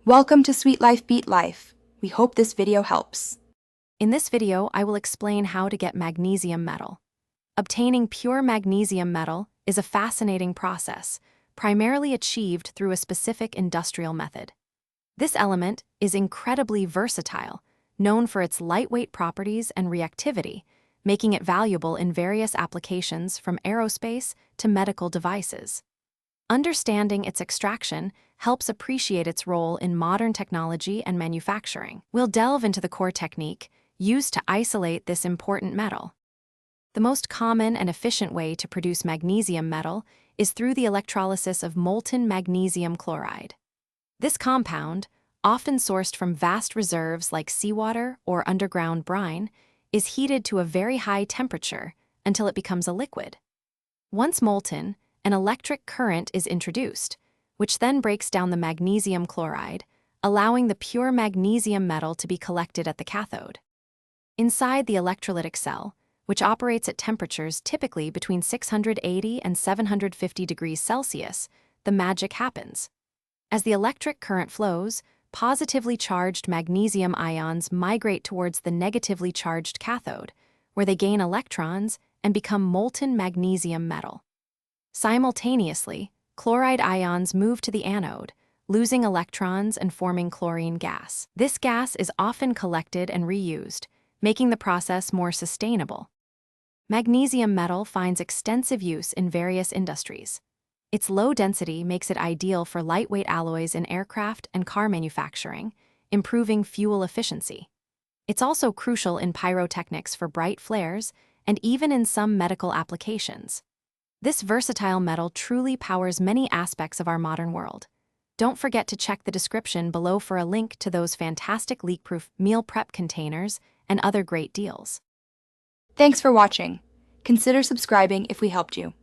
Welcome to Sweet Life Beat Life. We hope this video helps. In this video, I will explain how to get magnesium metal. Obtaining pure magnesium metal is a fascinating process, primarily achieved through a specific industrial method. This element is incredibly versatile, known for its lightweight properties and reactivity, making it valuable in various applications from aerospace to medical devices. Understanding its extraction helps appreciate its role in modern technology and manufacturing. We'll delve into the core technique used to isolate this important metal. The most common and efficient way to produce magnesium metal is through the electrolysis of molten magnesium chloride. This compound, often sourced from vast reserves like seawater or underground brine, is heated to a very high temperature until it becomes a liquid. Once molten, an electric current is introduced, which then breaks down the magnesium chloride, allowing the pure magnesium metal to be collected at the cathode. Inside the electrolytic cell, which operates at temperatures typically between 680 and 750 degrees Celsius, the magic happens. As the electric current flows, positively charged magnesium ions migrate towards the negatively charged cathode, where they gain electrons and become molten magnesium metal. Simultaneously, chloride ions move to the anode, losing electrons and forming chlorine gas. This gas is often collected and reused, making the process more sustainable. Magnesium metal finds extensive use in various industries. Its low density makes it ideal for lightweight alloys in aircraft and car manufacturing, improving fuel efficiency. It's also crucial in pyrotechnics for bright flares and even in some medical applications. This versatile metal truly powers many aspects of our modern world. Don't forget to check the description below for a link to those fantastic leak-proof meal prep containers and other great deals. Thanks for watching. Consider subscribing if we helped you.